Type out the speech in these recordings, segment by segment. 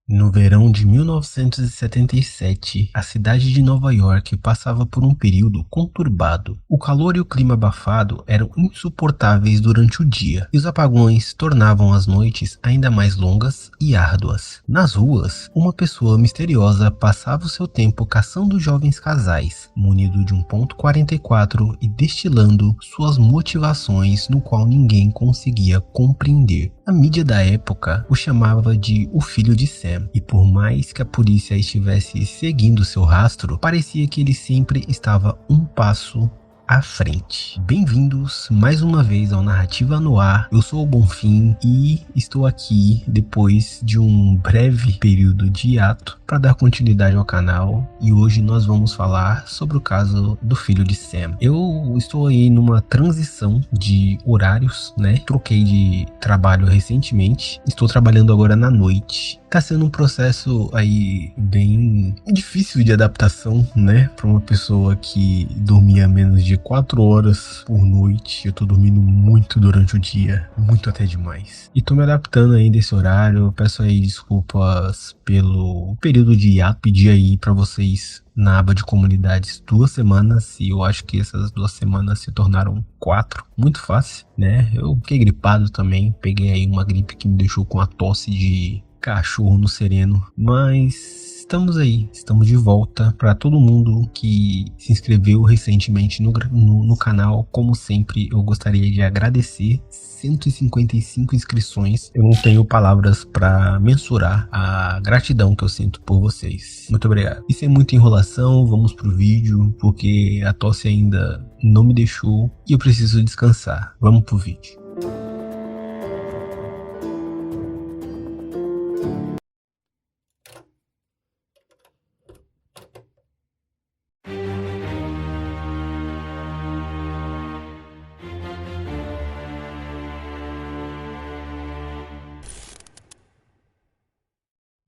No verão de 1977, a cidade de Nova York passava por um período conturbado. O calor e o clima abafado eram insuportáveis durante o dia, e os apagões tornavam as noites ainda mais longas e árduas. Nas ruas, uma pessoa misteriosa passava o seu tempo caçando jovens casais, munido de um .44 e destilando suas motivações no qual ninguém conseguia compreender. A mídia da época o chamava de o filho de Sam. E por mais que a polícia estivesse seguindo seu rastro, parecia que ele sempre estava um passo à frente. Bem-vindos mais uma vez ao Narrativa no Ar. Eu sou o Bonfim e estou aqui depois de um breve período de hiato para dar continuidade ao canal, e hoje nós vamos falar sobre o caso do filho de Sam. Eu estou aí numa transição de horários, né? Troquei de trabalho recentemente, estou trabalhando agora na noite. Tá sendo um processo aí bem difícil de adaptação, né? Para uma pessoa que dormia menos de 4 horas por noite. Eu tô dormindo muito durante o dia, muito até demais. E tô me adaptando aí desse horário. Peço aí desculpas pelo período de hiato. Pedi aí para vocês na aba de comunidades 2 semanas, e eu acho que essas 2 semanas se tornaram 4, muito fácil, né? Eu fiquei gripado também, peguei aí uma gripe que me deixou com a tosse de cachorro no sereno, mas estamos aí, estamos de volta. Para todo mundo que se inscreveu recentemente no canal, como sempre, eu gostaria de agradecer. 155 inscrições. Eu não tenho palavras para mensurar a gratidão que eu sinto por vocês. Muito obrigado. E sem muita enrolação, vamos pro vídeo, porque a tosse ainda não me deixou e eu preciso descansar. Vamos pro vídeo.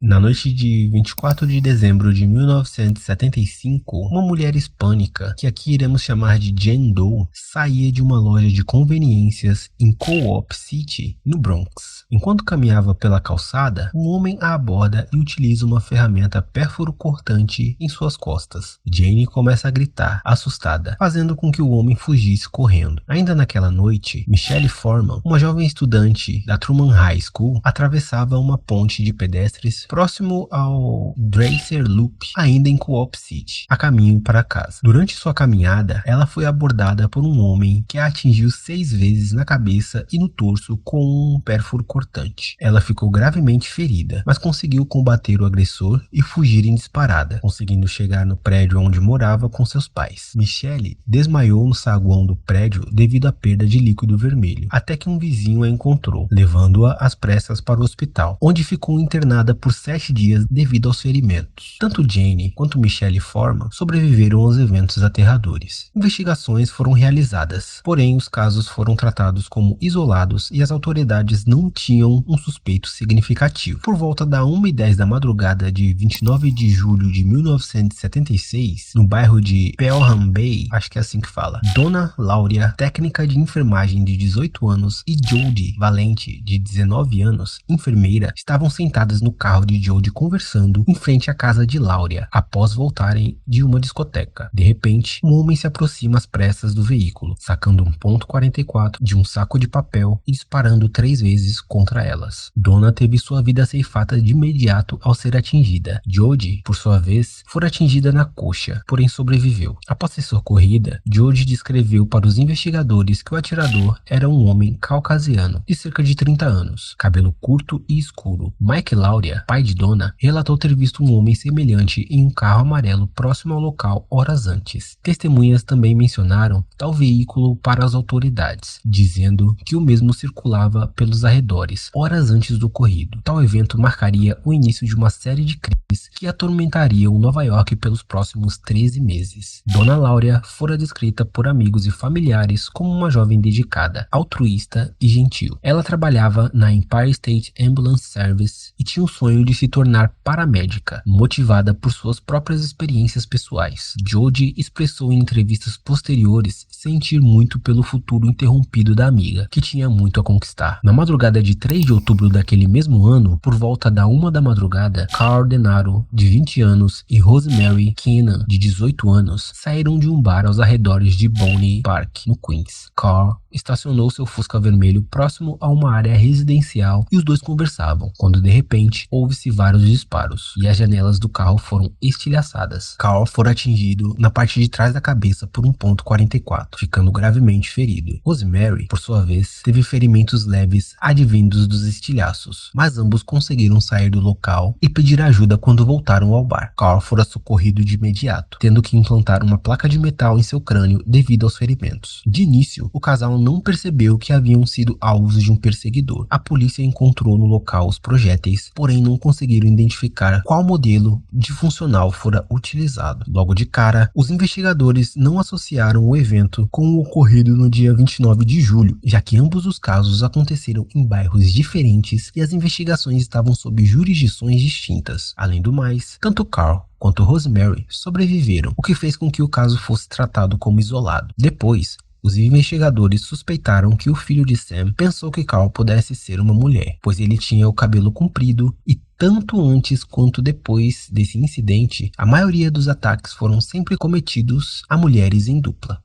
Na noite de 24 de dezembro de 1975, uma mulher hispânica, que aqui iremos chamar de Jane Doe, saía de uma loja de conveniências em Co-op City, no Bronx. Enquanto caminhava pela calçada, um homem a aborda e utiliza uma ferramenta pérfuro-cortante em suas costas. Jane começa a gritar, assustada, fazendo com que o homem fugisse correndo. Ainda naquela noite, Michelle Foreman, uma jovem estudante da Truman High School, atravessava uma ponte de pedestres próximo ao Dracer Loop, ainda em Co-op City, a caminho para casa. Durante sua caminhada, ela foi abordada por um homem que a atingiu 6 vezes na cabeça e no torso com um pérfuro cortante. Ela ficou gravemente ferida, mas conseguiu combater o agressor e fugir em disparada, conseguindo chegar no prédio onde morava com seus pais. Michelle desmaiou no saguão do prédio devido à perda de líquido vermelho, até que um vizinho a encontrou, levando-a às pressas para o hospital, onde ficou internada por 7 dias devido aos ferimentos. Tanto Jane quanto Michelle Foreman sobreviveram aos eventos aterradores. Investigações foram realizadas, porém os casos foram tratados como isolados e as autoridades não tinham um suspeito significativo. Por volta da 1h10 da madrugada de 29 de julho de 1976, no bairro de Pelham Bay, acho que é assim que fala, Dona Lauria, técnica de enfermagem de 18 anos, e Jody Valente, de 19 anos, enfermeira, estavam sentadas no carro de Jody conversando em frente à casa de Lauria, após voltarem de uma discoteca. De repente, um homem se aproxima às pressas do veículo, sacando um .44 de um saco de papel e disparando 3 vezes contra elas. Donna teve sua vida ceifada de imediato ao ser atingida. Jody, por sua vez, foi atingida na coxa, porém sobreviveu. Após ser socorrida, Jody descreveu para os investigadores que o atirador era um homem caucasiano, de cerca de 30 anos, cabelo curto e escuro. Mike Lauria, pai de Donna, relatou ter visto um homem semelhante em um carro amarelo próximo ao local horas antes. Testemunhas também mencionaram tal veículo para as autoridades, dizendo que o mesmo circulava pelos arredores horas antes do ocorrido. Tal evento marcaria o início de uma série de crimes que atormentariam Nova York pelos próximos 13 meses. Dona Lauria fora descrita por amigos e familiares como uma jovem dedicada, altruísta e gentil. Ela trabalhava na Empire State Ambulance Service e tinha o sonho de se tornar paramédica, motivada por suas próprias experiências pessoais. Jodie expressou em entrevistas posteriores sentir muito pelo futuro interrompido da amiga, que tinha muito a conquistar. Na madrugada de 3 de outubro daquele mesmo ano, por volta da 1 da madrugada, Carl Denaro, de 20 anos, e Rosemary Kennan, de 18 anos, saíram de um bar aos arredores de Bonnie Park, no Queens. Carl estacionou seu Fusca vermelho próximo a uma área residencial e os dois conversavam, quando de repente houve-se vários disparos e as janelas do carro foram estilhaçadas. Carl foi atingido na parte de trás da cabeça por um ponto .44, ficando gravemente ferido. Rosemary, por sua vez, teve ferimentos leves advindos dos estilhaços, mas ambos conseguiram sair do local e pedir ajuda quando voltaram ao bar. Carl fora socorrido de imediato, tendo que implantar uma placa de metal em seu crânio devido aos ferimentos. De início, o casal não percebeu que haviam sido alvos de um perseguidor. A polícia encontrou no local os projéteis, porém não conseguiram identificar qual modelo de funcional fora utilizado. Logo de cara, os investigadores não associaram o evento com o ocorrido no dia 29 de julho, já que ambos os casos aconteceram em bairros diferentes e as investigações estavam sob jurisdições distintas. Além do mais, tanto Carl quanto Rosemary sobreviveram, o que fez com que o caso fosse tratado como isolado. Depois, os investigadores suspeitaram que o filho de Sam pensou que Carl pudesse ser uma mulher, pois ele tinha o cabelo comprido e tanto antes quanto depois desse incidente, a maioria dos ataques foram sempre cometidos a mulheres em dupla.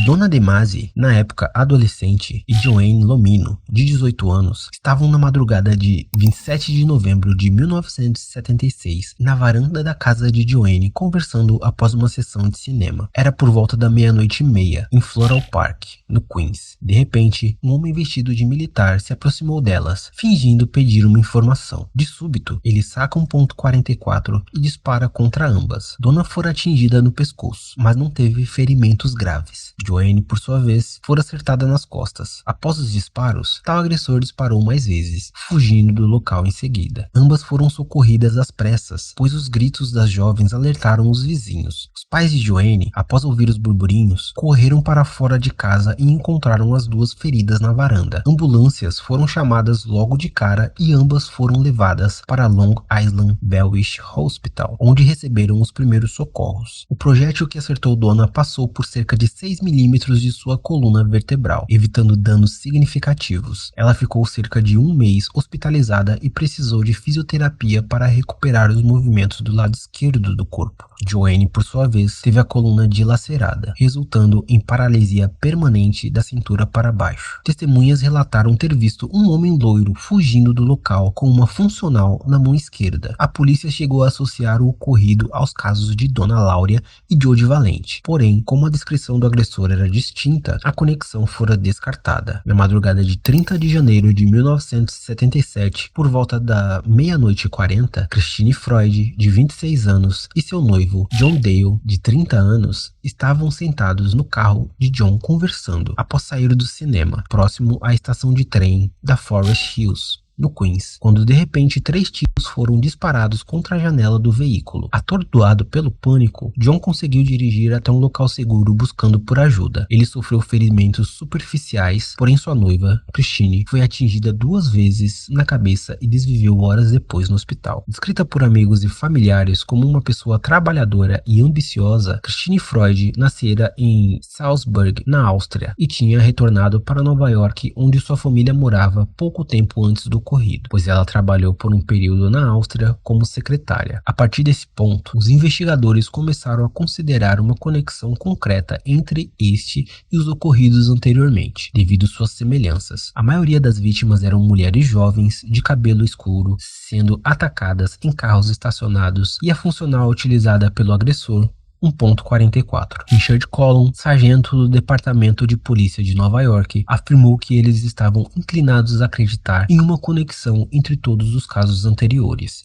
Donna DeMasi, na época adolescente, e Joanne Lomino, de 18 anos, estavam na madrugada de 27 de novembro de 1976 na varanda da casa de Joanne conversando após uma sessão de cinema. Era por volta da 00:30, em Floral Park, no Queens. De repente, um homem vestido de militar se aproximou delas, fingindo pedir uma informação. De súbito, ele saca um ponto .44 e dispara contra ambas. Donna fora atingida no pescoço, mas não teve ferimentos graves. Joanne, por sua vez, foi acertada nas costas. Após os disparos, tal agressor disparou mais vezes, fugindo do local em seguida. Ambas foram socorridas às pressas, pois os gritos das jovens alertaram os vizinhos. Os pais de Joanne, após ouvir os burburinhos, correram para fora de casa e encontraram as duas feridas na varanda. Ambulâncias foram chamadas logo de cara e ambas foram levadas para Long Island Belwish Hospital, onde receberam os primeiros socorros. O projétil que acertou Donna passou por cerca de 6 milímetros de sua coluna vertebral, evitando danos significativos. Ela ficou cerca de um mês hospitalizada e precisou de fisioterapia para recuperar os movimentos do lado esquerdo do corpo. Joanne, por sua vez, teve a coluna dilacerada, resultando em paralisia permanente da cintura para baixo. Testemunhas relataram ter visto um homem loiro fugindo do local com uma funcional na mão esquerda. A polícia chegou a associar o ocorrido aos casos de Donna Lauria e Jodie Valente. Porém, como a descrição do agressor era distinta, a conexão fora descartada. Na madrugada de 30 de janeiro de 1977, por volta da 00:40, Christine Freud, de 26 anos, e seu noivo, John Dale, de 30 anos, estavam sentados no carro de John conversando após sair do cinema, próximo à estação de trem da Forest Hills, no Queens, quando de repente 3 tiros foram disparados contra a janela do veículo. Atordoado pelo pânico, John conseguiu dirigir até um local seguro buscando por ajuda. Ele sofreu ferimentos superficiais, porém sua noiva, Christine, foi atingida 2 vezes na cabeça e desviveu horas depois no hospital. Descrita por amigos e familiares como uma pessoa trabalhadora e ambiciosa, Christine Freud nascera em Salzburg, na Áustria, e tinha retornado para Nova York, onde sua família morava pouco tempo antes do ocorrido, pois ela trabalhou por um período na Áustria como secretária. A partir desse ponto, os investigadores começaram a considerar uma conexão concreta entre este e os ocorridos anteriormente, devido suas semelhanças. A maioria das vítimas eram mulheres jovens, de cabelo escuro, sendo atacadas em carros estacionados, e a funcional utilizada pelo agressor, um ponto .44. Richard Collum, sargento do Departamento de Polícia de Nova York, afirmou que eles estavam inclinados a acreditar em uma conexão entre todos os casos anteriores.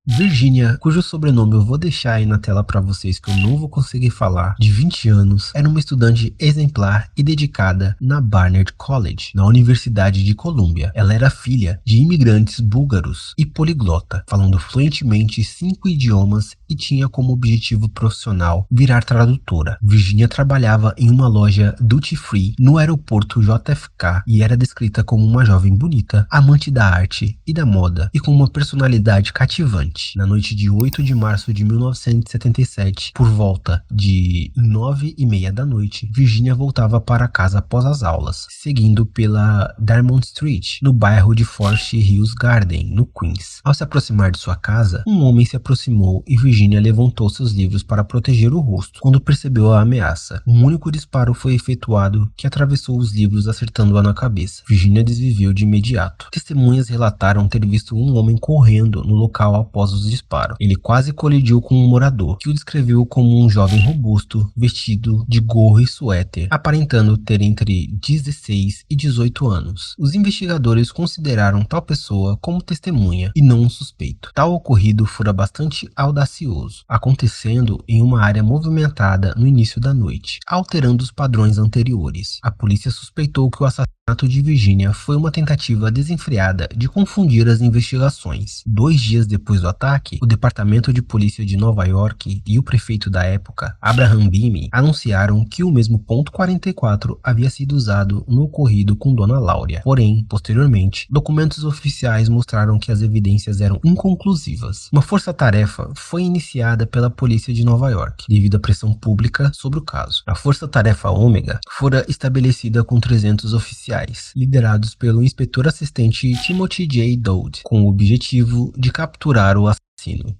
Virginia, cujo sobrenome eu vou deixar aí na tela para vocês que eu não vou conseguir falar, de 20 anos, era uma estudante exemplar e dedicada na Barnard College, na Universidade de Colômbia. Ela era filha de imigrantes búlgaros e poliglota, falando fluentemente 5 idiomas e tinha como objetivo profissional virar tradutora. Virginia trabalhava em uma loja duty free no aeroporto JFK e era descrita como uma jovem bonita, amante da arte e da moda e com uma personalidade cativante. Na noite de 8 de março de 1977, por volta de 9h30 da noite, Virginia voltava para casa após as aulas, seguindo pela Diamond Street, no bairro de Forest Hills Garden, no Queens. Ao se aproximar de sua casa, um homem se aproximou e Virginia levantou seus livros para proteger o rosto, quando percebeu a ameaça. Um único disparo foi efetuado que atravessou os livros, acertando-a na cabeça. Virginia desviveu de imediato. Testemunhas relataram ter visto um homem correndo no local após os disparos. Ele quase colidiu com um morador, que o descreveu como um jovem robusto, vestido de gorro e suéter, aparentando ter entre 16 e 18 anos. Os investigadores consideraram tal pessoa como testemunha e não um suspeito. Tal ocorrido fora bastante audacioso, acontecendo em uma área movimentada no início da noite, alterando os padrões anteriores. A polícia suspeitou que o assassinato de Virginia foi uma tentativa desenfreada de confundir as investigações. 2 dias depois do ataque, o Departamento de Polícia de Nova York e o prefeito da época, Abraham Beame, anunciaram que o mesmo ponto 44 havia sido usado no ocorrido com Dona Laura. Porém, posteriormente, documentos oficiais mostraram que as evidências eram inconclusivas. Uma força-tarefa foi iniciada pela polícia de Nova York, devido à pressão pública sobre o caso. A Força-Tarefa Ômega fora estabelecida com 300 oficiais, liderados pelo inspetor assistente Timothy J. Dowd, com o objetivo de capturar o assassino.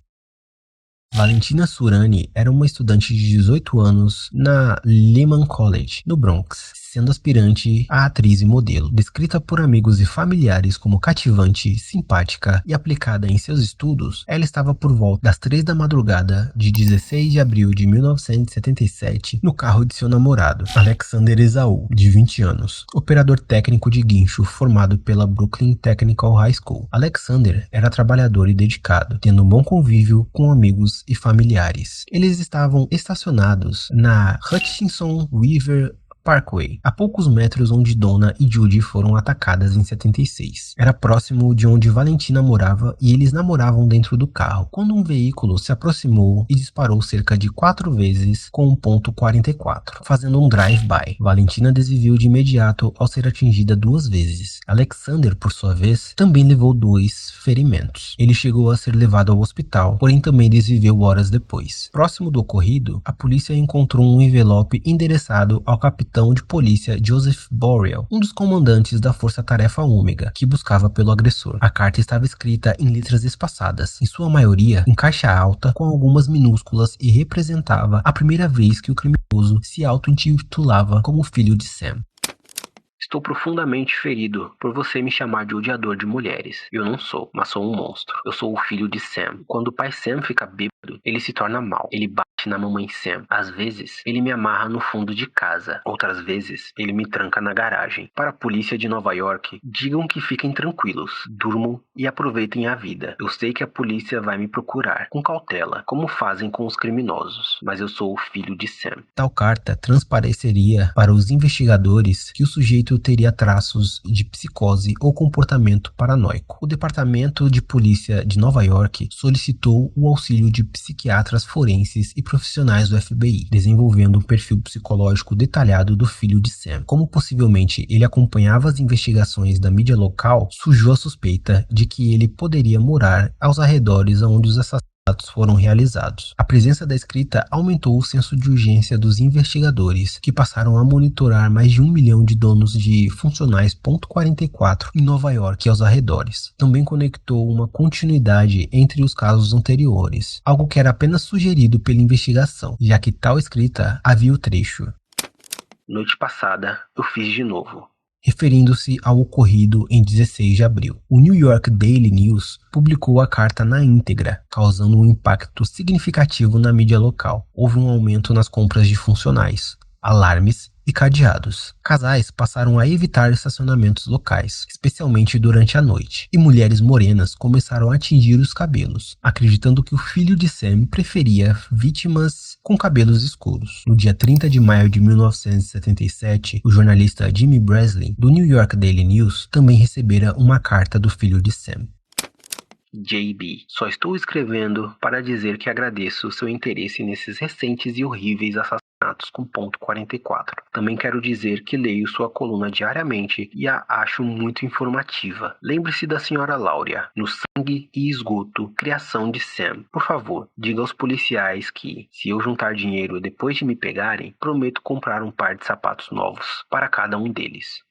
Valentina Surani era uma estudante de 18 anos na Lehman College, no Bronx, sendo aspirante a atriz e modelo. Descrita por amigos e familiares como cativante, simpática e aplicada em seus estudos, ela estava por volta das 3 da madrugada de 16 de abril de 1977 no carro de seu namorado, Alexander Esaú, de 20 anos, operador técnico de guincho formado pela Brooklyn Technical High School. Alexander era trabalhador e dedicado, tendo um bom convívio com amigos e familiares. Eles estavam estacionados na Hutchinson River Parkway, a poucos metros onde Donna e Judy foram atacadas em 76. Era próximo de onde Valentina morava e eles namoravam dentro do carro, quando um veículo se aproximou e disparou cerca de 4 vezes com um ponto 44, fazendo um drive-by. Valentina desviou de imediato ao ser atingida 2 vezes. Alexander, por sua vez, também levou 2 ferimentos. Ele chegou a ser levado ao hospital, porém também desviveu horas depois. Próximo do ocorrido, a polícia encontrou um envelope endereçado ao capitão de polícia Joseph Borrell, um dos comandantes da Força-Tarefa Ômega, que buscava pelo agressor. A carta estava escrita em letras espaçadas, em sua maioria em caixa alta, com algumas minúsculas, e representava a primeira vez que o criminoso se auto-intitulava como filho de Sam. Estou profundamente ferido por você me chamar de odiador de mulheres. Eu não sou, mas sou um monstro. Eu sou o filho de Sam. Quando o pai Sam fica bêbado, ele se torna mau. Ele bate na mamãe Sam. Às vezes, ele me amarra no fundo de casa. Outras vezes, ele me tranca na garagem. Para a polícia de Nova York, digam que fiquem tranquilos, durmam e aproveitem a vida. Eu sei que a polícia vai me procurar, com cautela, como fazem com os criminosos. Mas eu sou o filho de Sam. Tal carta transpareceria para os investigadores que o sujeito teria traços de psicose ou comportamento paranoico. O Departamento de Polícia de Nova York solicitou o auxílio de psiquiatras forenses e profissionais do FBI, desenvolvendo um perfil psicológico detalhado do filho de Sam. Como possivelmente ele acompanhava as investigações da mídia local, surgiu a suspeita de que ele poderia morar aos arredores onde os assassinatos foram realizados. A presença da escrita aumentou o senso de urgência dos investigadores, que passaram a monitorar mais de 1 milhão de donos de funcionais .44 em Nova York e aos arredores. Também conectou uma continuidade entre os casos anteriores, algo que era apenas sugerido pela investigação, já que tal escrita havia o trecho: "Noite passada, eu fiz de novo", referindo-se ao ocorrido em 16 de abril. O New York Daily News publicou a carta na íntegra, causando um impacto significativo na mídia local. Houve um aumento nas compras de funcionais, alarmes e cadeados. Casais passaram a evitar estacionamentos locais, especialmente durante a noite, e mulheres morenas começaram a tingir os cabelos, acreditando que o filho de Sam preferia vítimas com cabelos escuros. No dia 30 de maio de 1977, o jornalista Jimmy Breslin, do New York Daily News, também recebera uma carta do filho de Sam. JB, só estou escrevendo para dizer que agradeço seu interesse nesses recentes e horríveis assassinatos com ponto 44. Também quero dizer que leio sua coluna diariamente e a acho muito informativa. Lembre-se da senhora Lauria, no Sangue e Esgoto, Criação de Sam. Por favor, diga aos policiais que, se eu juntar dinheiro depois de me pegarem, prometo comprar um par de sapatos novos para cada um deles.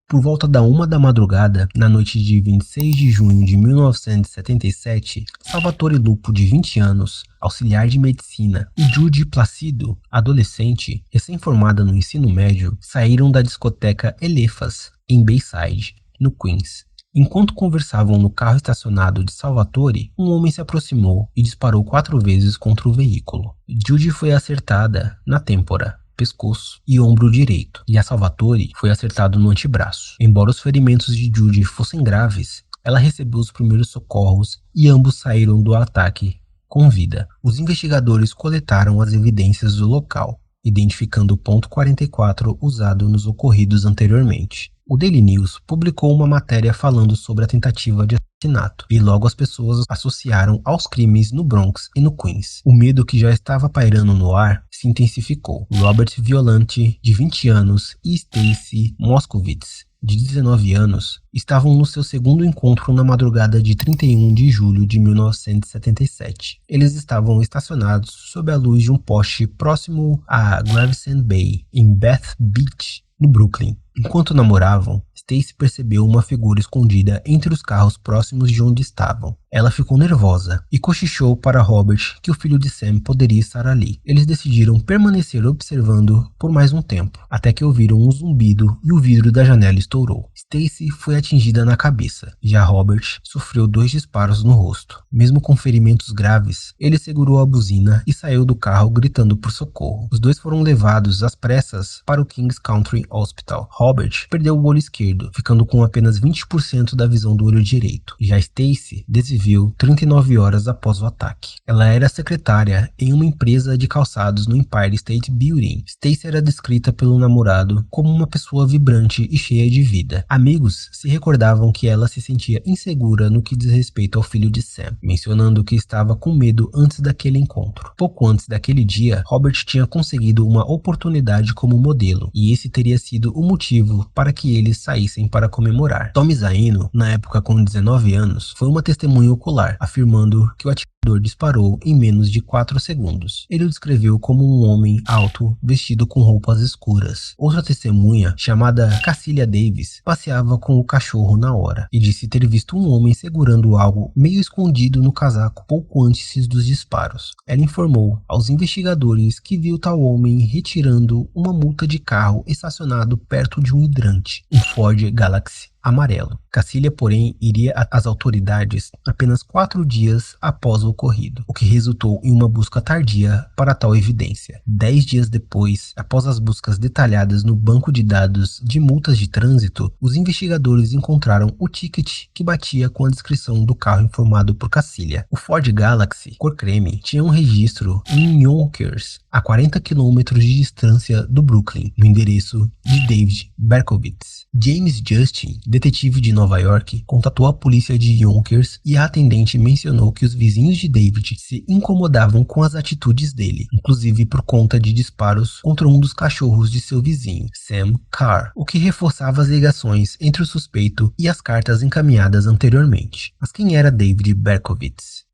Por volta da 1 da madrugada, na noite de 26 de junho de 1977, Salvatore Lupo, de 20 anos, auxiliar de medicina, e Judy Placido, adolescente, recém-formada no ensino médio, saíram da discoteca Elephas, em Bayside, no Queens. Enquanto conversavam no carro estacionado de Salvatore, um homem se aproximou e disparou 4 vezes contra o veículo. Judy foi acertada na têmpora, pescoço e ombro direito, e a Salvatore foi acertado no antebraço. Embora os ferimentos de Judy fossem graves, ela recebeu os primeiros socorros e ambos saíram do ataque com vida. Os investigadores coletaram as evidências do local, identificando o ponto 44 usado nos ocorridos anteriormente. O Daily News publicou uma matéria falando sobre a tentativa de assassinato, e logo as pessoas associaram aos crimes no Bronx e no Queens. O medo que já estava pairando no ar se intensificou. Robert Violante, de 20 anos, e Stacy Moskowitz, de 19 anos, estavam no seu segundo encontro na madrugada de 31 de julho de 1977. Eles estavam estacionados sob a luz de um poste próximo a Gravesend Bay, em Beth Beach, no Brooklyn. Enquanto namoravam, Stacy percebeu uma figura escondida entre os carros próximos de onde estavam. Ela ficou nervosa e cochichou para Robert que o filho de Sam poderia estar ali. Eles decidiram permanecer observando por mais um tempo, até que ouviram um zumbido e o vidro da janela estourou. Stacy foi atingida na cabeça, já Robert sofreu 2 disparos no rosto. Mesmo com ferimentos graves, ele segurou a buzina e saiu do carro gritando por socorro. Os dois foram levados às pressas para o King's County Hospital. Robert perdeu o olho esquerdo, ficando com apenas 20% da visão do olho direito. Já Stacy desviveu 39 horas após o ataque. Ela era secretária em uma empresa de calçados no Empire State Building. Stacy era descrita pelo namorado como uma pessoa vibrante e cheia de vida. Amigos se recordavam que ela se sentia insegura no que diz respeito ao filho de Sam, mencionando que estava com medo antes daquele encontro. Pouco antes daquele dia, Robert tinha conseguido uma oportunidade como modelo, e esse teria sido o motivo para que eles saíssem para comemorar. Tommy Zaino, na época com 19 anos, foi uma testemunha ocular, afirmando que o atirador disparou em menos de 4 segundos. Ele o descreveu como um homem alto, vestido com roupas escuras. Outra testemunha, chamada Cassilia Davis, passeava com o cachorro na hora, e disse ter visto um homem segurando algo meio escondido no casaco pouco antes dos disparos. Ela informou aos investigadores que viu tal homem retirando uma multa de carro estacionado perto de um hidrante, um Ford Galaxy amarelo. Cassilia, porém, iria às autoridades apenas 4 dias após o ocorrido, o que resultou em uma busca tardia para tal evidência. 10 dias depois, após as buscas detalhadas no banco de dados de multas de trânsito, os investigadores encontraram o ticket que batia com a descrição do carro informado por Cassilia. O Ford Galaxy, cor creme, tinha um registro em Yonkers, a 40 km de distância do Brooklyn, no endereço de David Berkowitz. James Justin, detetive de Nova York, contatou a polícia de Yonkers e a atendente mencionou que os vizinhos de David se incomodavam com as atitudes dele, inclusive por conta de disparos contra um dos cachorros de seu vizinho, Sam Carr, o que reforçava as ligações entre o suspeito e as cartas encaminhadas anteriormente. Mas quem era David Berkowitz?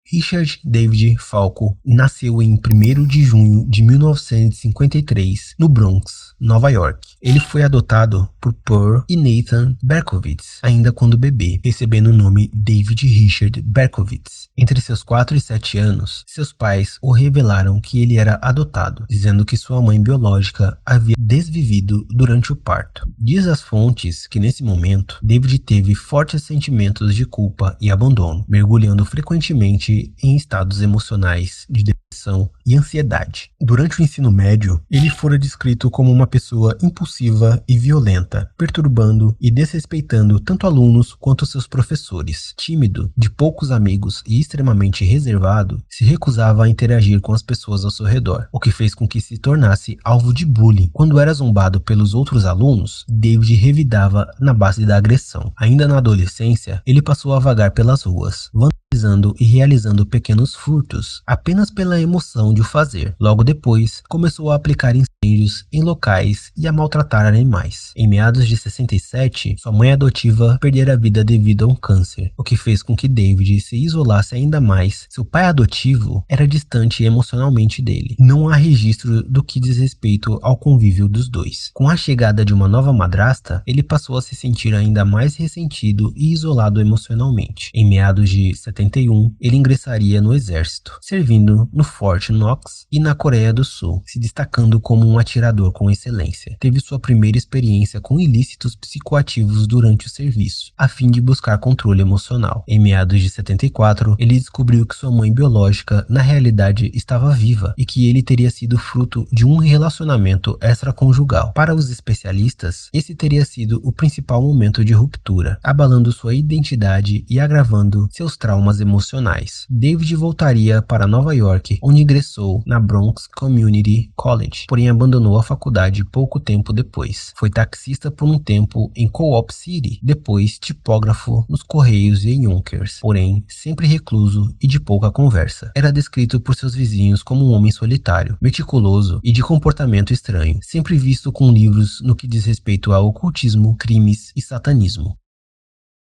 Richard David Falco nasceu em 1º de junho de 1953 no Bronx, Nova York. Ele foi adotado por Pearl e Nathan Berkowitz, ainda quando bebê, recebendo o nome David Richard Berkowitz. Entre seus 4 e 7 anos, seus pais o revelaram que ele era adotado, dizendo que sua mãe biológica havia desvivido durante o parto. Diz as fontes que nesse momento, David teve fortes sentimentos de culpa e abandono, mergulhando frequentemente David em estados emocionais de depressão e ansiedade. Durante o ensino médio, ele fora descrito como uma pessoa impulsiva e violenta, perturbando e desrespeitando tanto alunos quanto seus professores. Tímido, de poucos amigos e extremamente reservado, se recusava a interagir com as pessoas ao seu redor, o que fez com que se tornasse alvo de bullying. Quando era zombado pelos outros alunos, David revidava na base da agressão. Ainda na adolescência, ele passou a vagar pelas ruas, vandalizando e realizando pequenos furtos, apenas pela emoção de o fazer. Logo depois, começou a aplicar incêndios em locais e a maltratar animais. Em meados de 67, sua mãe adotiva perdera a vida devido a um câncer, o que fez com que David se isolasse ainda mais. Seu pai adotivo era distante emocionalmente dele. Não há registro do que diz respeito ao convívio dos dois. Com a chegada de uma nova madrasta, ele passou a se sentir ainda mais ressentido e isolado emocionalmente. Em meados de 71, ele ingressaria no exército, servindo no Fort Knox e na Coreia do Sul, se destacando como um atirador com excelência. Teve sua primeira experiência com ilícitos psicoativos durante o serviço, a fim de buscar controle emocional. Em meados de 74, ele descobriu que sua mãe biológica na realidade estava viva e que ele teria sido fruto de um relacionamento extraconjugal. Para os especialistas, esse teria sido o principal momento de ruptura, abalando sua identidade e agravando seus traumas emocionais. David voltaria para Nova York, onde ingressou na Bronx Community College, porém abandonou a faculdade pouco tempo depois. Foi taxista por um tempo em Co-op City, depois tipógrafo nos Correios e em Yonkers, porém sempre recluso e de pouca conversa. Era descrito por seus vizinhos como um homem solitário, meticuloso e de comportamento estranho, sempre visto com livros no que diz respeito ao ocultismo, crimes e satanismo.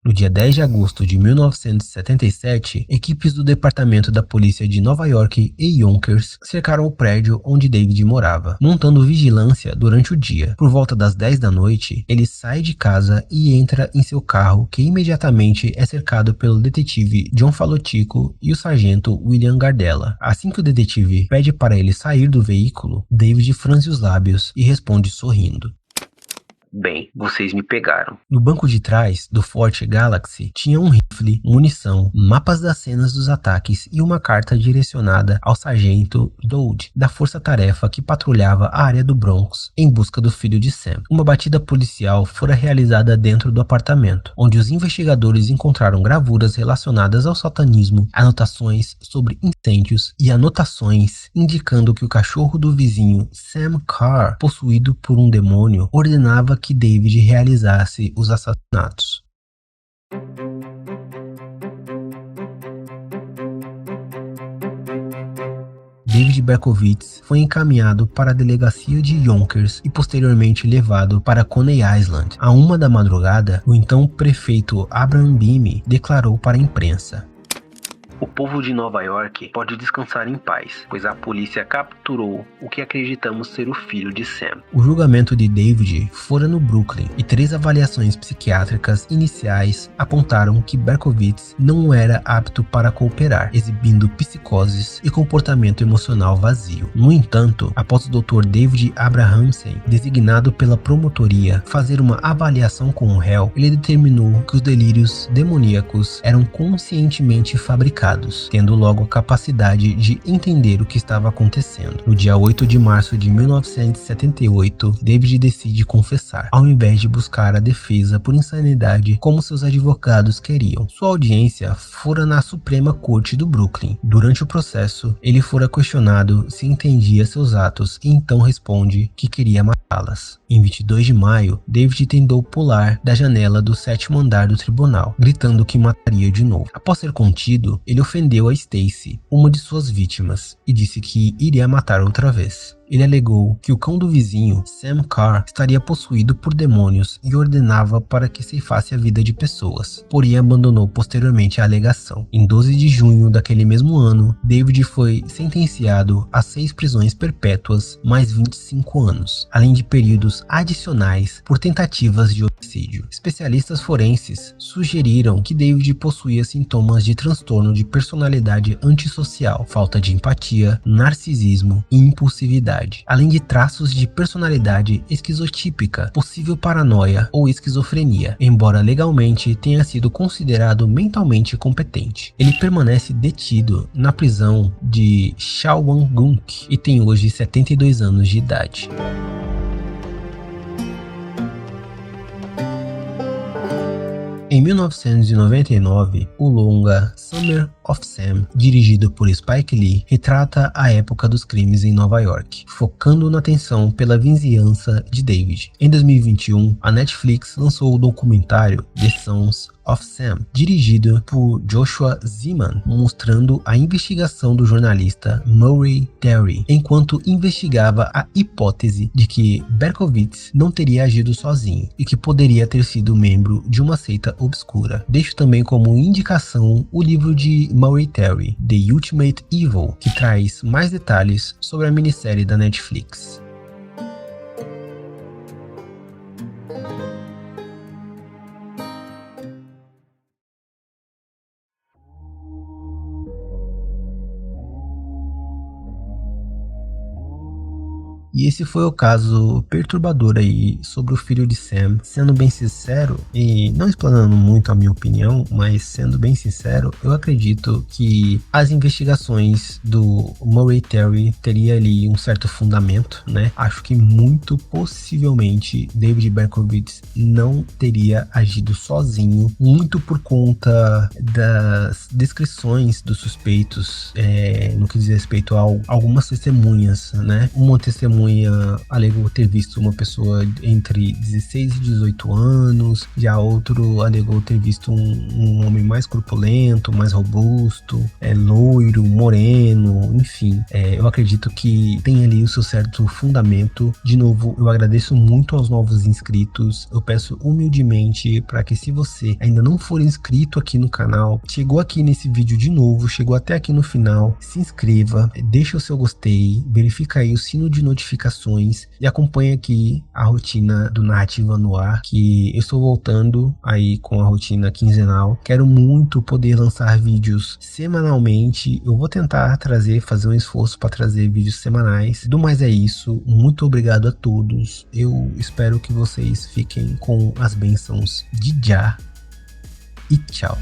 No dia 10 de agosto de 1977, equipes do Departamento da Polícia de Nova York e Yonkers cercaram o prédio onde David morava, montando vigilância durante o dia. Por volta das 10 da noite, ele sai de casa e entra em seu carro, que imediatamente é cercado pelo detetive John Falotico e o sargento William Gardella. Assim que o detetive pede para ele sair do veículo, David franze os lábios e responde sorrindo: "Bem, vocês me pegaram." No banco de trás do Ford Galaxy tinha um rifle, munição, mapas das cenas dos ataques e uma carta direcionada ao sargento Dowd, da força-tarefa que patrulhava a área do Bronx em busca do filho de Sam. Uma batida policial fora realizada dentro do apartamento, onde os investigadores encontraram gravuras relacionadas ao satanismo, anotações sobre incêndios e anotações indicando que o cachorro do vizinho Sam Carr, possuído por um demônio, ordenava que David realizasse os assassinatos. David Berkowitz foi encaminhado para a delegacia de Yonkers e posteriormente levado para Coney Island. À 1 da madrugada, o então prefeito Abraham Beame declarou para a imprensa: "O povo de Nova York pode descansar em paz, pois a polícia capturou o que acreditamos ser o filho de Sam." O julgamento de David fora no Brooklyn e 3 avaliações psiquiátricas iniciais apontaram que Berkowitz não era apto para cooperar, exibindo psicoses e comportamento emocional vazio. No entanto, após o Dr. David Abrahamsen, designado pela promotoria, fazer uma avaliação com o réu, ele determinou que os delírios demoníacos eram conscientemente fabricados, tendo logo a capacidade de entender o que estava acontecendo. No dia 8 de março de 1978, David decide confessar, ao invés de buscar a defesa por insanidade como seus advogados queriam. Sua audiência fora na Suprema Corte do Brooklyn. Durante o processo, ele fora questionado se entendia seus atos e então responde que queria matá-las. Em 22 de maio, David tentou pular da janela do 7º andar do tribunal, gritando que mataria de novo. Após ser contido, ele ofendeu a Stacy, uma de suas vítimas, e disse que iria matar outra vez. Ele alegou que o cão do vizinho, Sam Carr, estaria possuído por demônios e ordenava para que ceifasse a vida de pessoas, porém abandonou posteriormente a alegação. Em 12 de junho daquele mesmo ano, David foi sentenciado a 6 prisões perpétuas mais 25 anos, além de períodos adicionais por tentativas de homicídio. Especialistas forenses sugeriram que David possuía sintomas de transtorno de personalidade antissocial, falta de empatia, narcisismo e impulsividade. ansiedade, além de traços de personalidade esquizotípica, possível paranoia ou esquizofrenia, embora legalmente tenha sido considerado mentalmente competente. Ele permanece detido na prisão de Shawangunk e tem hoje 72 anos de idade. Em 1999, o longa Summer of Sam, dirigido por Spike Lee, retrata a época dos crimes em Nova York, focando na tensão pela vizinhança de David. Em 2021, a Netflix lançou o documentário The Sons of Sam, dirigido por Joshua Zeman, mostrando a investigação do jornalista Murray Terry, enquanto investigava a hipótese de que Berkowitz não teria agido sozinho e que poderia ter sido membro de uma seita obscura. Deixo também como indicação o livro de Murray Terry, The Ultimate Evil, que traz mais detalhes sobre a minissérie da Netflix. E esse foi o caso perturbador aí sobre o filho de Sam. Sendo bem sincero, e não explanando muito a minha opinião, mas sendo bem sincero, eu acredito que as investigações do Murray Terry teria ali um certo fundamento, né? Acho que muito possivelmente David Berkowitz não teria agido sozinho, muito por conta das descrições dos suspeitos, no que diz respeito a algumas testemunhas, né? Uma testemunha alegou ter visto uma pessoa entre 16 e 18 anos, já outro alegou ter visto um homem mais corpulento, mais robusto, loiro, moreno, enfim. Eu acredito que tem ali o seu certo fundamento. De novo, eu agradeço muito aos novos inscritos. Eu peço humildemente para que, se você ainda não for inscrito aqui no canal, chegou aqui nesse vídeo de novo, chegou até aqui no final, se inscreva, deixa o seu gostei, verifica aí o sino de notificações e acompanha aqui a rotina do Narrativa no Ar, que eu estou voltando aí com a rotina quinzenal. Quero muito poder lançar vídeos semanalmente. Eu vou tentar fazer um esforço para trazer vídeos semanais. Do mais é isso. Muito obrigado a todos. Eu espero que vocês fiquem com as bênçãos de Jah e tchau.